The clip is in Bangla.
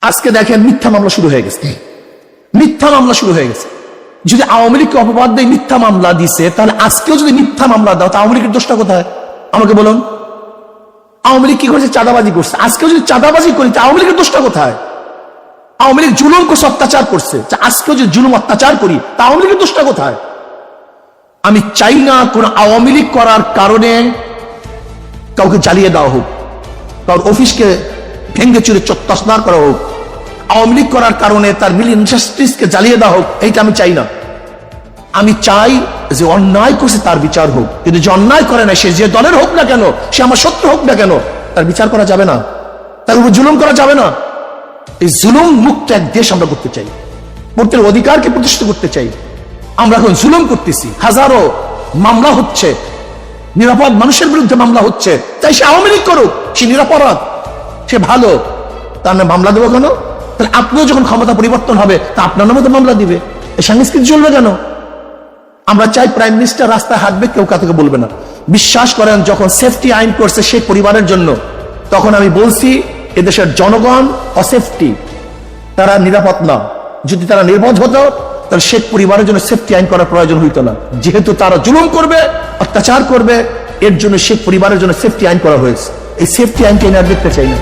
আজকে দেখেন মিথ্যা মামলা শুরু হয়ে গেছে, মিথ্যা মামলা শুরু হয়ে গেছে। যদি আওয়ামী লীগকে অপবাদ দিয়ে মিথ্যা মামলা দিছে, তাহলে আজকেও যদি মিথ্যা মামলা দাও, তা আওয়ামী লীগের দোষটা কোথায় আমাকে বলুন? আওয়ামী লীগ কি করছে? চাঁদাবাজি করছে। আজকেও যদি চাঁদাবাজি করি, তা আওয়ামী লীগের দোষটা কোথায়? আওয়ামী লীগ জুলুম করছে, অত্যাচার করছে। আজকেও যদি জুলুম অত্যাচার করি, তা আওয়ামী লীগের দোষটা কোথায়? আমি চাই না কোন আওয়ামী লীগ করার কারণে কাউকে জ্বালিয়ে দেওয়া হোক, কারোর অফিসকে ভেঙ্গে চুরে তছনছ করা হোক, আওয়ামী লীগ করার কারণে তার মিল ইন্ডাস্ট্রিজকে জ্বালিয়ে দেওয়া হোক। এইটা আমি চাই না। আমি চাই যে অন্যায় করছে তার বিচার হোক, কিন্তু যে অন্যায় করে না, সে যে দলের হোক না কেন, সে আমার শত্রু হোক না কেন, তার বিচার করা যাবে না, তার উপর জুলুম করা যাবে না। এই জুলুম মুক্ত এক দেশ আমরা করতে চাই, প্রত্যেক অধিকারকে প্রতিষ্ঠিত করতে চাই। আমরা এখন জুলুম করতেছি, হাজারো মামলা হচ্ছে, নিরাপদ মানুষের বিরুদ্ধে মামলা হচ্ছে। তাই সে আওয়ামী লীগ করুক, সে নিরাপরাধ, সে ভালো, তার নামে মামলা দেবো কেন? তাহলে আপনিও যখন ক্ষমতা পরিবর্তন হবে, তা আপনার নামে তো মামলা দিবে। এই সংস্কৃতি চলবে কেন? আমরা চাই প্রাইম মিনিস্টার রাস্তায় হাঁটবে, কেউ কাউকে বলবে না। বিশ্বাস করেন, যখন সেফটি আইন করছে সেই পরিবারের জন্য, তখন আমি বলছি এদেশের জনগণ অসেফটি, তারা নিরাপদ না। যদি তারা নির্বোধ হতো, তাহলে শেখ পরিবারের জন্য সেফটি আইন করার প্রয়োজন হইতো না। যেহেতু তারা জুলুম করবে, অত্যাচার করবে, এর জন্য শেখ পরিবারের জন্য সেফটি আইন করা হয়েছে। এই সেফটি আইনকে আমি আর দেখতে চাই না।